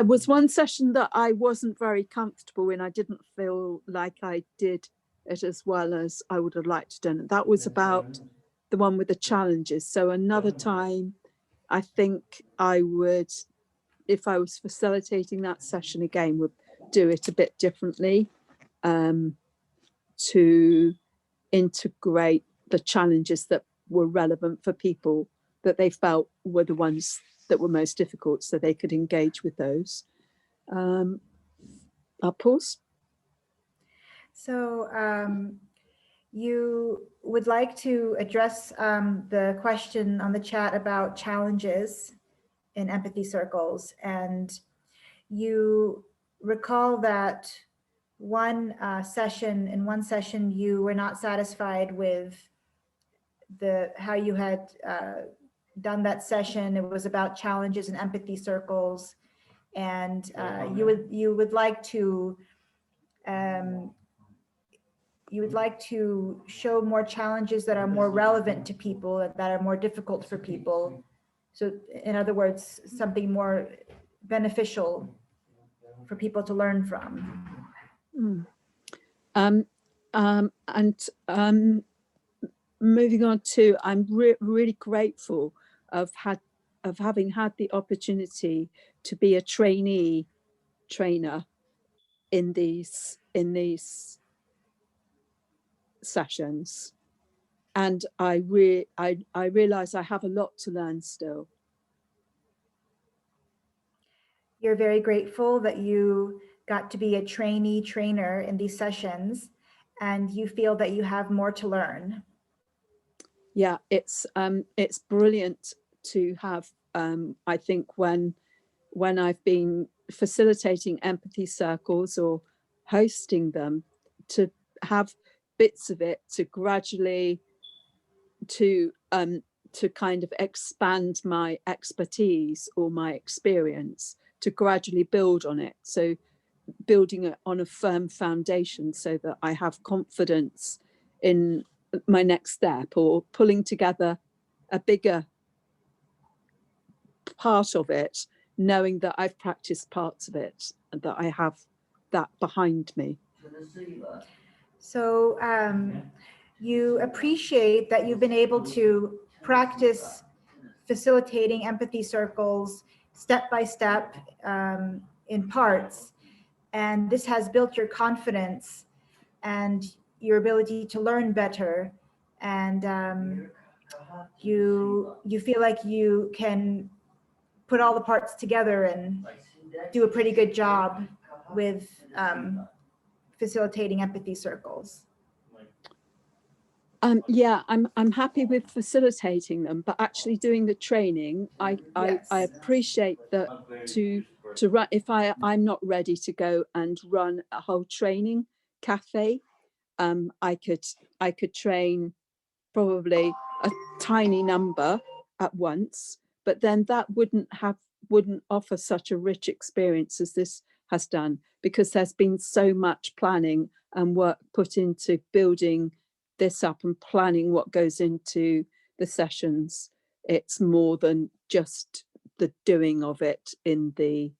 was one session that I wasn't very comfortable in. I didn't feel like I did it as well as I would have liked to done it. That was about the one with the challenges. So another time, I think I would, if I was facilitating that session again, would do it a bit differently, to integrate the challenges that were relevant for people that they felt were the ones that were most difficult, so they could engage with those. I'll pause. So you would like to address the question on the chat about challenges in empathy circles, and you recall that in one session you were not satisfied with how you had done that session. It was about challenges in empathy circles, and you would like to show more challenges that are more relevant to people, that are more difficult for people. So in other words, something more beneficial for people to learn from. Moving on to, I'm really grateful of having had the opportunity to be a trainer in these sessions, and I realize I have a lot to learn still. You're very grateful that you got to be a trainer in these sessions, and you feel that you have more to learn. Yeah, it's brilliant to have. I think when I've been facilitating empathy circles or hosting them, to have bits of it to gradually to kind of expand my expertise or my experience, to gradually build on it. So building it on a firm foundation so that I have confidence in my next step, or pulling together a bigger part of it, knowing that I've practiced parts of it and that I have that behind me. So you appreciate that you've been able to practice facilitating empathy circles step by step, in parts, and this has built your confidence and your ability to learn better, and you feel like you can put all the parts together and do a pretty good job with facilitating empathy circles. Yeah, I'm happy with facilitating them, but actually doing the training, I appreciate that to run, if I'm not ready to go and run a whole training cafe, I could train probably a tiny number at once, but then that wouldn't offer such a rich experience as this has done, because there's been so much planning and work put into building this up and planning what goes into the sessions. It's more than just the doing of it in the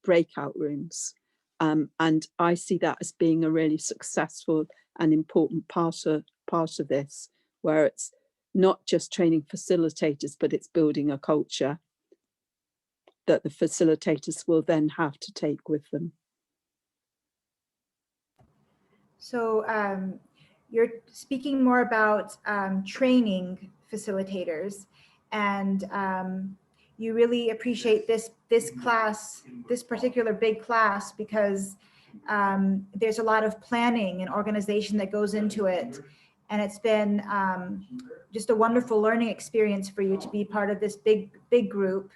breakout rooms. And I see that as being a really successful and important part of this, where it's not just training facilitators, but it's building a culture that the facilitators will then have to take with them. So you're speaking more about training facilitators, and you really appreciate this class, this particular big class, because there's a lot of planning and organization that goes into it. And it's been just a wonderful learning experience for you to be part of this big group.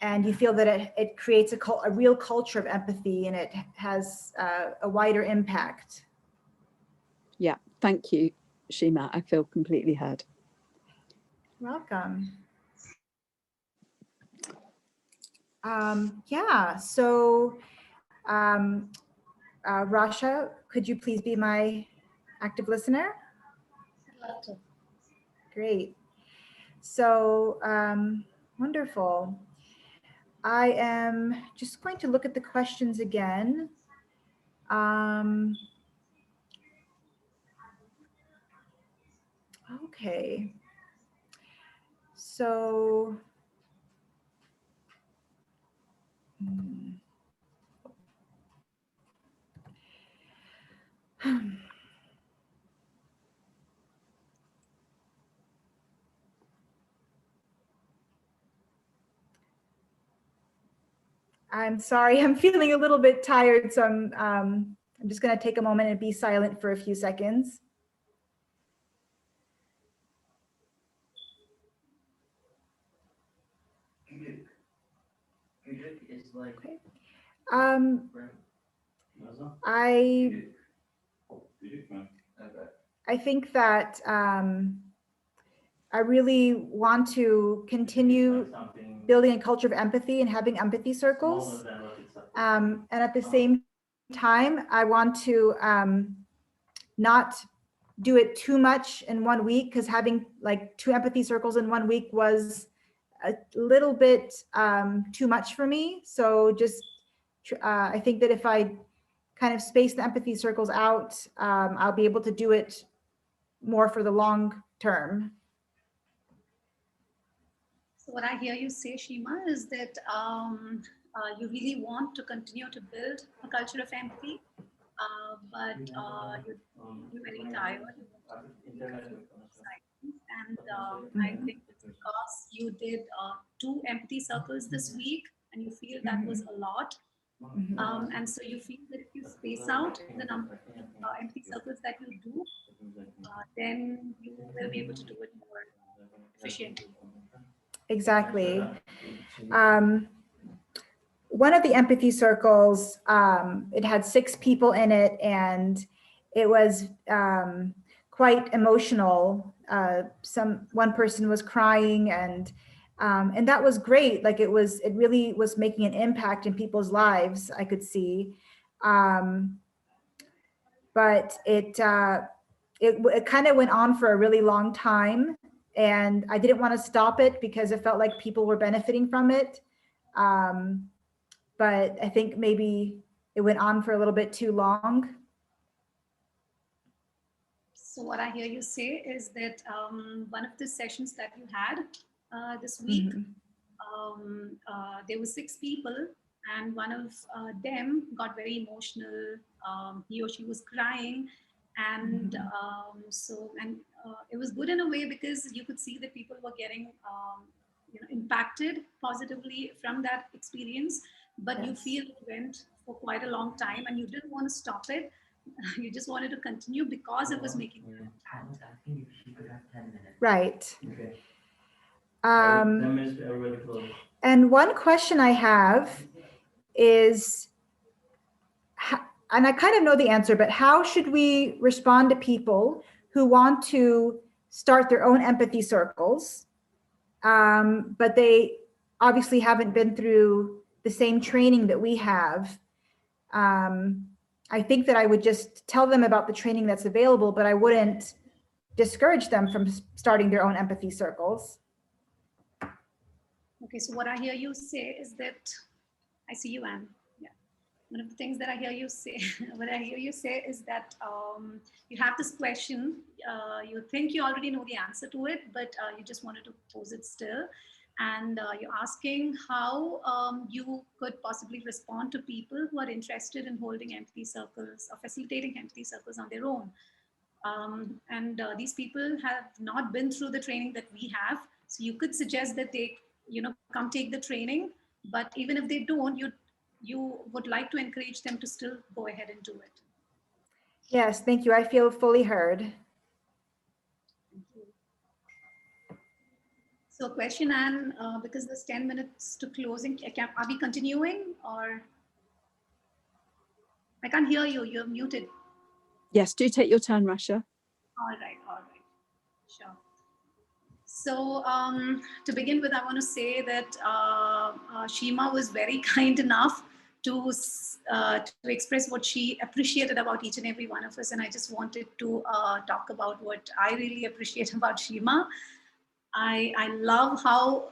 And you feel that it creates a real culture of empathy, and it has a wider impact. Yeah, thank you, Shima. I feel completely heard. Welcome. Yeah, so Rasha, could you please be my active listener? Great. So wonderful. I am just going to look at the questions again. Okay. So, I'm sorry, I'm feeling a little bit tired, so I'm just going to take a moment and be silent for a few seconds. Okay. I think that I really want to continue building a culture of empathy and having empathy circles. And at the same time, I want to not do it too much in 1 week, because having like 2 empathy circles in 1 week was a little bit too much for me. So just, I think that if I kind of space the empathy circles out, I'll be able to do it more for the long term. So what I hear you say, Shima, is that you really want to continue to build a culture of empathy, but you're very tired. And I think it's because you did 2 empathy circles this week, and you feel that was a lot. And so you feel that if you space out the number of empathy circles that you do, then you will be able to do it more efficiently. Exactly. One of the empathy circles, it had 6 people in it, and it was quite emotional. One person was crying, and that was great. Like it really was making an impact in people's lives, I could see. But it kind of went on for a really long time, and I didn't want to stop it because it felt like people were benefiting from it. But I think maybe it went on for a little bit too long. So what I hear you say is that one of the sessions that you had this week, there were 6 people, and one of them got very emotional. He or she was crying, and it was good in a way because you could see that people were getting impacted positively from that experience. But yes, you feel it went for quite a long time, and you didn't want to stop it. You just wanted to continue because it was making an impact. Right. And one question I have is, and I kind of know the answer, but how should we respond to people who want to start their own empathy circles, but they obviously haven't been through the same training that we have, I think that I would just tell them about the training that's available, but I wouldn't discourage them from starting their own empathy circles. Okay, so what I hear you say is that, I see you, Anne. Yeah. One of the things that I hear you say, what I hear you say is that you have this question, you think you already know the answer to it, but you just wanted to pose it still. And you're asking how you could possibly respond to people who are interested in holding empathy circles or facilitating empathy circles on their own. And these people have not been through the training that we have. So you could suggest that they, come take the training, but even if they don't, you would like to encourage them to still go ahead and do it. Yes, thank you. I feel fully heard. Thank you. So question, Anne, because there's 10 minutes to closing, are we continuing or? I can't hear you, you're muted. Yes, do take your turn, Rasha. All right, sure. So to begin with, I want to say that Shima was very kind enough to express what she appreciated about each and every one of us. And I just wanted to talk about what I really appreciate about Shima. I love how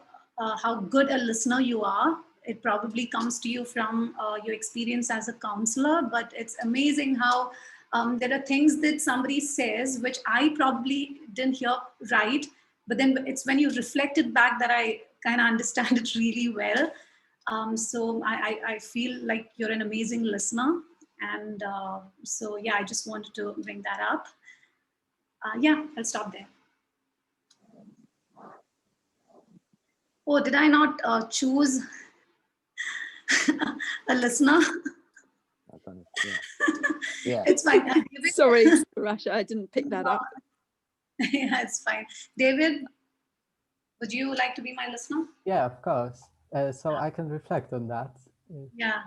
good a listener you are. It probably comes to you from your experience as a counselor, but it's amazing how there are things that somebody says, which I probably didn't hear right, but then it's when you reflect it back that I kind of understand it really well. So I feel like you're an amazing listener. And so, yeah, I just wanted to bring that up. Yeah, I'll stop there. Oh, did I not choose a listener? Yeah. Yeah. It's fine. Sorry, Rasha, I didn't pick that up. Yeah, it's fine. David, would you like to be my listener? Yeah, of course. So I can reflect on that. Yeah.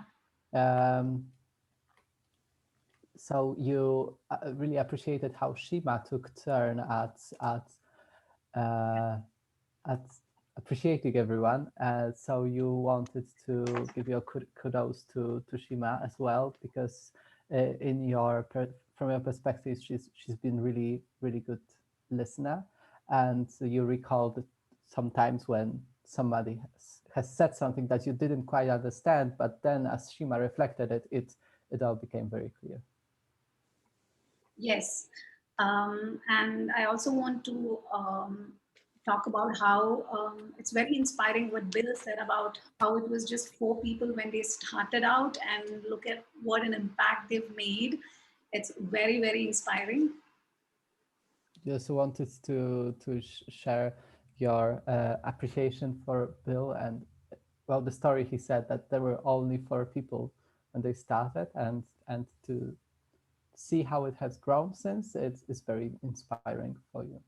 So you really appreciated how Shima took turn at appreciating everyone. So you wanted to give your kudos to Shima as well, because from your perspective, she's been really good listener, and so you recalled sometimes when somebody has said something that you didn't quite understand, but then as Shima reflected it all became very clear. Yes. And I also want to talk about how it's very inspiring what Bill said about how it was just 4 people when they started out, and look at what an impact they've made. It's very, very inspiring. You also wanted to share your appreciation for Bill and, well, the story he said that there were only 4 people when they started, and to see how it has grown since, it's very inspiring for you.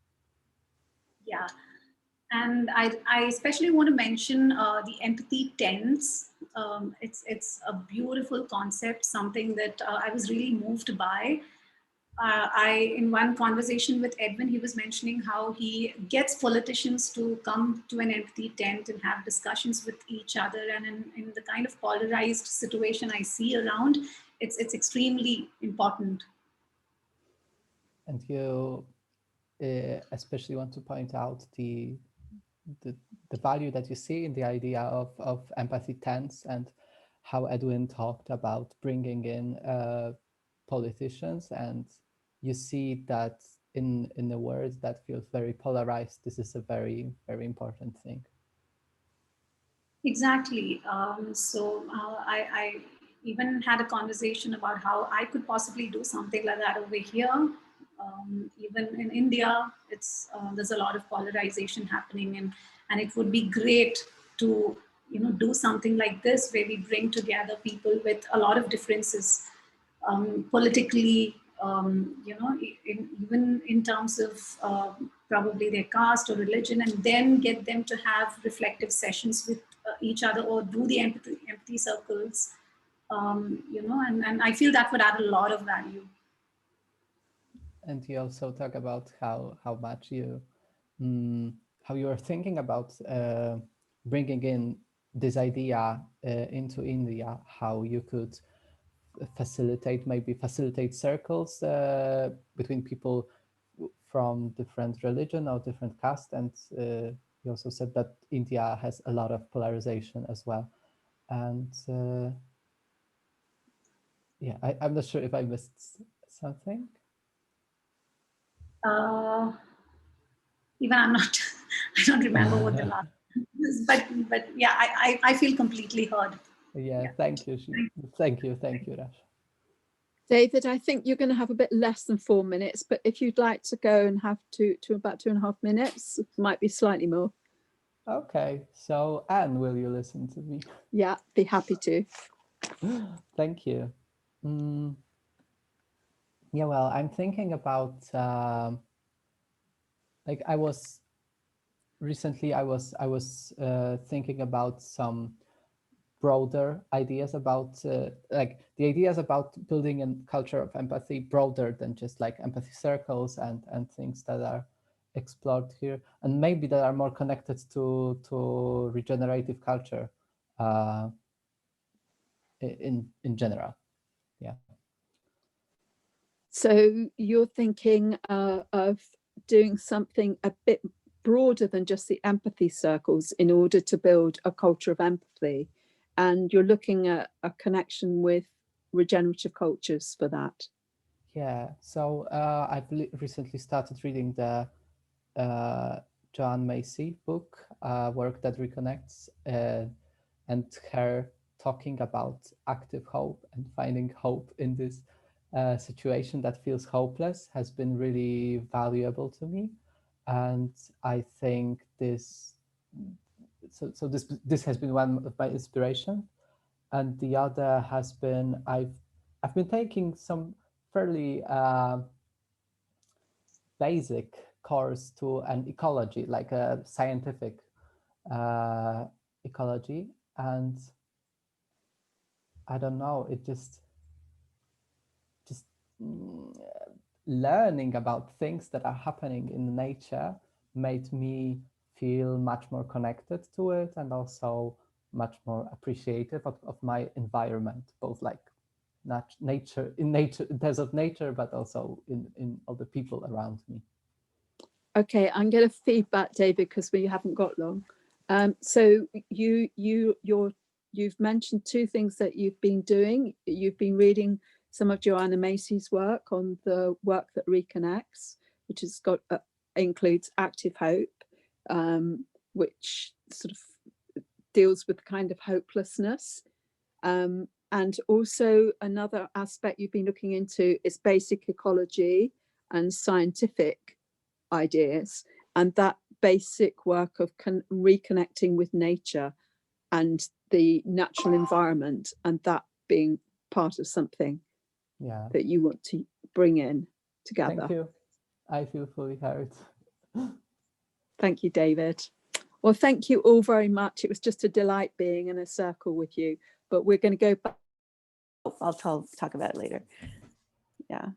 Yeah. And I especially want to mention the empathy tents. It's a beautiful concept, something that I was really moved by. In one conversation with Edwin, he was mentioning how he gets politicians to come to an empathy tent and have discussions with each other. And in the kind of polarized situation I see around, it's extremely important. And you especially want to point out the value that you see in the idea of empathy tents, and how Edwin talked about bringing in politicians, and you see that in a world that feels very polarized, this is a very, very important thing. Exactly. So I even had a conversation about how I could possibly do something like that over here. Even in India, there's a lot of polarization happening, and it would be great to do something like this, where we bring together people with a lot of differences, politically, even in terms of probably their caste or religion, and then get them to have reflective sessions with each other, or do the empathy circles, and I feel that would add a lot of value. And you also talk about how much how you are thinking about bringing in this idea into India, how you could facilitate circles between people from different religion or different caste. And you also said that India has a lot of polarization as well. And yeah, I'm not sure if I missed something. Even I'm not, I don't remember what the last is, but yeah, I feel completely heard. Yeah, thank you. Thank you, Rash. David, I think you're going to have a bit less than 4 minutes, but if you'd like to go and have to about 2.5 minutes, might be slightly more. Okay, so Anne, will you listen to me? Yeah, be happy to. Thank you. Yeah, well, I'm thinking about like I was thinking about some broader ideas about like the ideas about building a culture of empathy broader than just like empathy circles and things that are explored here, and maybe that are more connected to regenerative culture in general. Yeah. So you're thinking of doing something a bit broader than just the empathy circles in order to build a culture of empathy, and you're looking at a connection with regenerative cultures for that. Yeah, so I've recently started reading the Joanne Macy book, Work That Reconnects, and her talking about active hope and finding hope in this situation that feels hopeless has been really valuable to me. And I think this has been one of my inspiration. And the other has been I've been taking some fairly basic course to an ecology, like a scientific ecology, and I don't know, it just learning about things that are happening in nature made me feel much more connected to it, and also much more appreciative of my environment, both like nature in terms of nature, but also in all the people around me. Okay, I'm going to feedback, David, because we haven't got long. So you've mentioned two things that you've been doing. You've been reading some of Joanna Macy's work on the work that reconnects, which has got includes active hope, which sort of deals with kind of hopelessness. And also another aspect you've been looking into is basic ecology and scientific ideas, and that basic work of reconnecting with nature and the natural environment, and that being part of something that you want to bring in together. Thank you. I feel fully heard. Thank you, David. Well, thank you all very much. It was just a delight being in a circle with you, but we're going to go back. I'll talk about it later. Yeah.